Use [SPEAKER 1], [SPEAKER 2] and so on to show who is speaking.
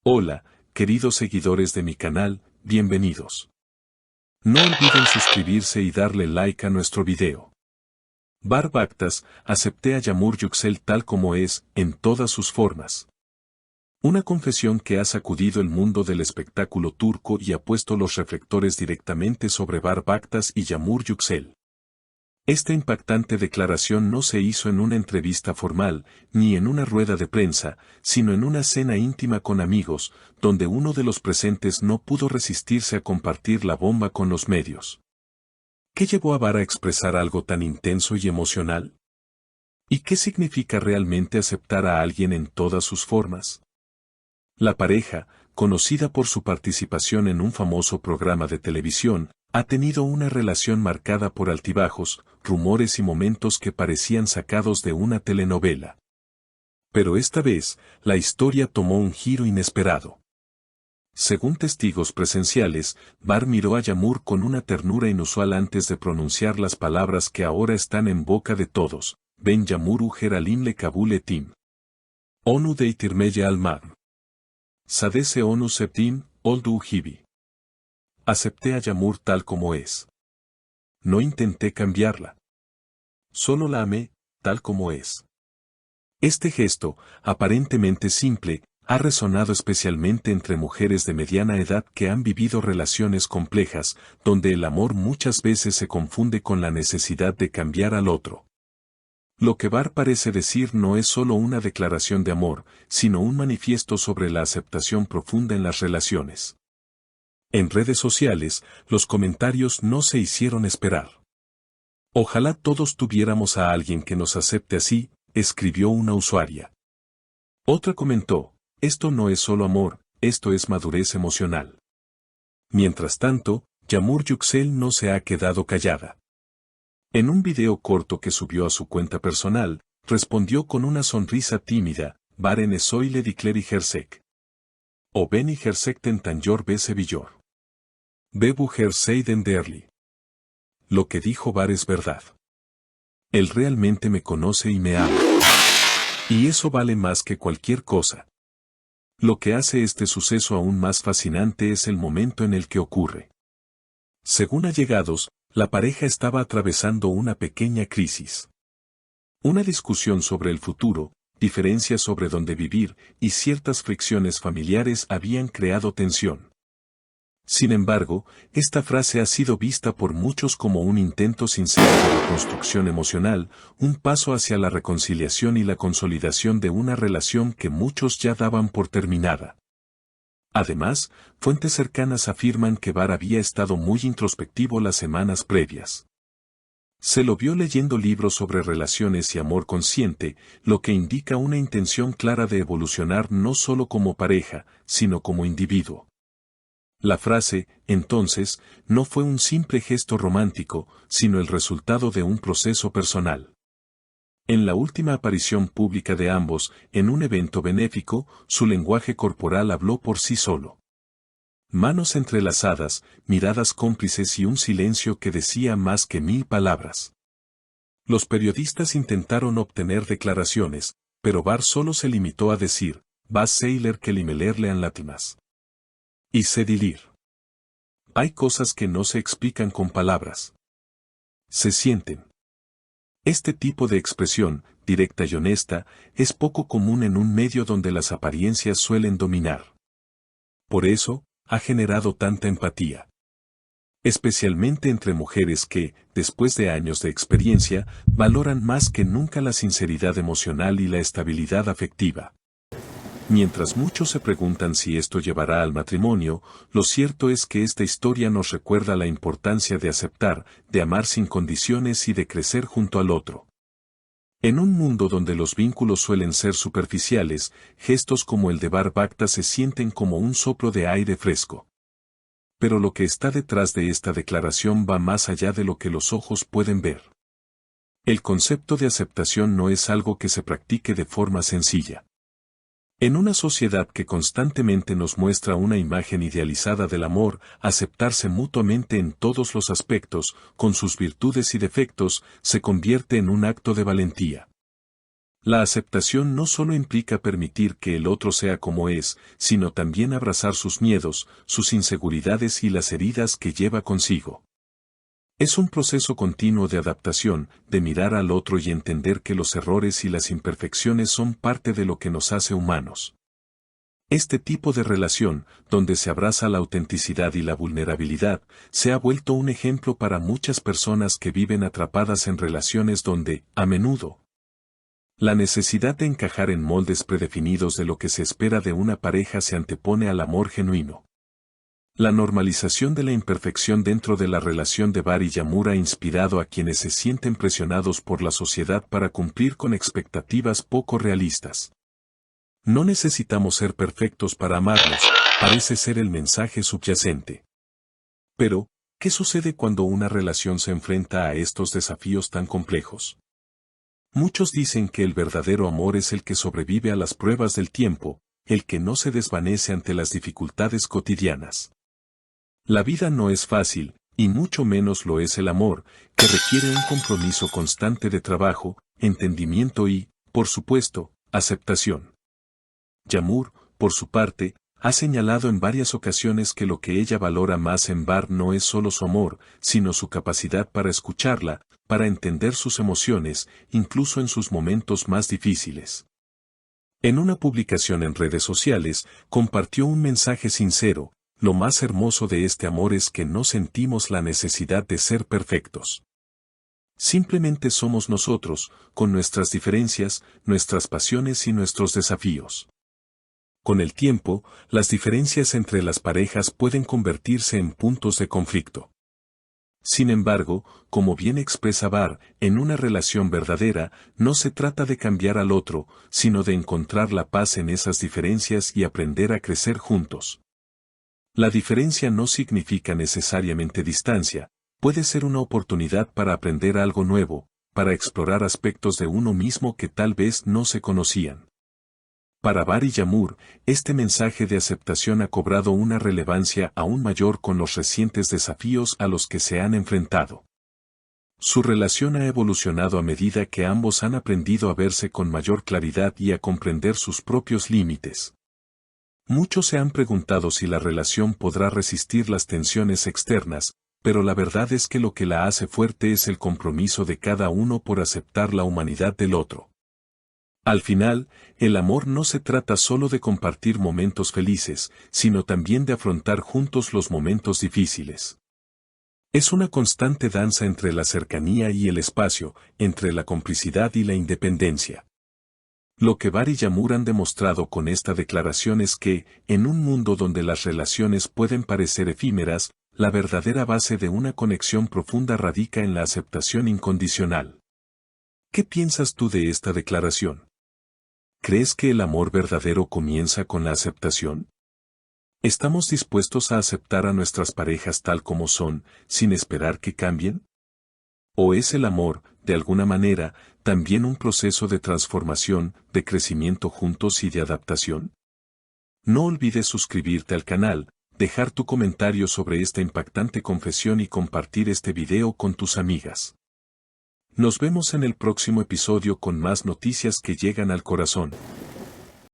[SPEAKER 1] Hola, queridos seguidores de mi canal, bienvenidos. No olviden suscribirse y darle like a nuestro video. Bar Baktas, acepté a Yağmur Yüksel tal como es, en todas sus formas. Una confesión que ha sacudido el mundo del espectáculo turco y ha puesto los reflectores directamente sobre Bar Baktas y Yağmur Yüksel. Esta impactante declaración no se hizo en una entrevista formal, ni en una rueda de prensa, sino en una cena íntima con amigos, donde uno de los presentes no pudo resistirse a compartir la bomba con los medios. ¿Qué llevó a Bar a expresar algo tan intenso y emocional? ¿Y qué significa realmente aceptar a alguien en todas sus formas? La pareja, conocida por su participación en un famoso programa de televisión, ha tenido una relación marcada por altibajos, rumores y momentos que parecían sacados de una telenovela. Pero esta vez, la historia tomó un giro inesperado. Según testigos presenciales, Bar miró a Yağmur con una ternura inusual antes de pronunciar las palabras que ahora están en boca de todos: Ben Yağmur Ujeralimle Kabul Etim. Onu Değtirmeye Almam. Sadese Onu Septim, Oldu Hibi. Acepté a Yağmur tal como es. No intenté cambiarla. Solo la amé, tal como es. Este gesto, aparentemente simple, ha resonado especialmente entre mujeres de mediana edad que han vivido relaciones complejas, donde el amor muchas veces se confunde con la necesidad de cambiar al otro. Lo que Bar parece decir no es solo una declaración de amor, sino un manifiesto sobre la aceptación profunda en las relaciones. En redes sociales, los comentarios no se hicieron esperar. Ojalá todos tuviéramos a alguien que nos acepte así, escribió una usuaria. Otra comentó: esto no es solo amor, esto es madurez emocional. Mientras tanto, Yağmur Yüksel no se ha quedado callada. En un video corto que subió a su cuenta personal, respondió con una sonrisa tímida: Baren Esoyle Dikleri Hersek. O Beni Hersekten Tanyor Be Sevillor. Bebu Herseyden Derli. Lo que dijo Bar es verdad. Él realmente me conoce y me ama. Y eso vale más que cualquier cosa. Lo que hace este suceso aún más fascinante es el momento en el que ocurre. Según allegados, la pareja estaba atravesando una pequeña crisis. Una discusión sobre el futuro, diferencias sobre dónde vivir y ciertas fricciones familiares habían creado tensión. Sin embargo, esta frase ha sido vista por muchos como un intento sincero de reconstrucción emocional, un paso hacia la reconciliación y la consolidación de una relación que muchos ya daban por terminada. Además, fuentes cercanas afirman que Bar había estado muy introspectivo las semanas previas. Se lo vio leyendo libros sobre relaciones y amor consciente, lo que indica una intención clara de evolucionar no solo como pareja, sino como individuo. La frase, entonces, no fue un simple gesto romántico, sino el resultado de un proceso personal. En la última aparición pública de ambos, en un evento benéfico, su lenguaje corporal habló por sí solo. Manos entrelazadas, miradas cómplices y un silencio que decía más que 1000 palabras. Los periodistas intentaron obtener declaraciones, pero Bar solo se limitó a decir: Bas Seyler Kelimelerle Anlatimas. Y Sedilir. Hay cosas que no se explican con palabras. Se sienten. Este tipo de expresión, directa y honesta, es poco común en un medio donde las apariencias suelen dominar. Por eso, ha generado tanta empatía. Especialmente entre mujeres que, después de años de experiencia, valoran más que nunca la sinceridad emocional y la estabilidad afectiva. Mientras muchos se preguntan si esto llevará al matrimonio, lo cierto es que esta historia nos recuerda la importancia de aceptar, de amar sin condiciones y de crecer junto al otro. En un mundo donde los vínculos suelen ser superficiales, gestos como el de Bar Baktas se sienten como un soplo de aire fresco. Pero lo que está detrás de esta declaración va más allá de lo que los ojos pueden ver. El concepto de aceptación no es algo que se practique de forma sencilla. En una sociedad que constantemente nos muestra una imagen idealizada del amor, aceptarse mutuamente en todos los aspectos, con sus virtudes y defectos, se convierte en un acto de valentía. La aceptación no solo implica permitir que el otro sea como es, sino también abrazar sus miedos, sus inseguridades y las heridas que lleva consigo. Es un proceso continuo de adaptación, de mirar al otro y entender que los errores y las imperfecciones son parte de lo que nos hace humanos. Este tipo de relación, donde se abraza la autenticidad y la vulnerabilidad, se ha vuelto un ejemplo para muchas personas que viven atrapadas en relaciones donde, a menudo, la necesidad de encajar en moldes predefinidos de lo que se espera de una pareja se antepone al amor genuino. La normalización de la imperfección dentro de la relación de Bar y Yamur ha inspirado a quienes se sienten presionados por la sociedad para cumplir con expectativas poco realistas. No necesitamos ser perfectos para amarnos, parece ser el mensaje subyacente. Pero, ¿qué sucede cuando una relación se enfrenta a estos desafíos tan complejos? Muchos dicen que el verdadero amor es el que sobrevive a las pruebas del tiempo, el que no se desvanece ante las dificultades cotidianas. La vida no es fácil, y mucho menos lo es el amor, que requiere un compromiso constante de trabajo, entendimiento y, por supuesto, aceptación. Yamur, por su parte, ha señalado en varias ocasiones que lo que ella valora más en Bar no es solo su amor, sino su capacidad para escucharla, para entender sus emociones, incluso en sus momentos más difíciles. En una publicación en redes sociales, compartió un mensaje sincero: lo más hermoso de este amor es que no sentimos la necesidad de ser perfectos. Simplemente somos nosotros, con nuestras diferencias, nuestras pasiones y nuestros desafíos. Con el tiempo, las diferencias entre las parejas pueden convertirse en puntos de conflicto. Sin embargo, como bien expresa Bar, en una relación verdadera, no se trata de cambiar al otro, sino de encontrar la paz en esas diferencias y aprender a crecer juntos. La diferencia no significa necesariamente distancia, puede ser una oportunidad para aprender algo nuevo, para explorar aspectos de uno mismo que tal vez no se conocían. Para Bar y Yamur, este mensaje de aceptación ha cobrado una relevancia aún mayor con los recientes desafíos a los que se han enfrentado. Su relación ha evolucionado a medida que ambos han aprendido a verse con mayor claridad y a comprender sus propios límites. Muchos se han preguntado si la relación podrá resistir las tensiones externas, pero la verdad es que lo que la hace fuerte es el compromiso de cada uno por aceptar la humanidad del otro. Al final, el amor no se trata solo de compartir momentos felices, sino también de afrontar juntos los momentos difíciles. Es una constante danza entre la cercanía y el espacio, entre la complicidad y la independencia. Lo que Bar y Yamur han demostrado con esta declaración es que, en un mundo donde las relaciones pueden parecer efímeras, la verdadera base de una conexión profunda radica en la aceptación incondicional. ¿Qué piensas tú de esta declaración? ¿Crees que el amor verdadero comienza con la aceptación? ¿Estamos dispuestos a aceptar a nuestras parejas tal como son, sin esperar que cambien? ¿O es el amor, de alguna manera, también un proceso de transformación, de crecimiento juntos y de adaptación? No olvides suscribirte al canal, dejar tu comentario sobre esta impactante confesión y compartir este video con tus amigas. Nos vemos en el próximo episodio con más noticias que llegan al corazón.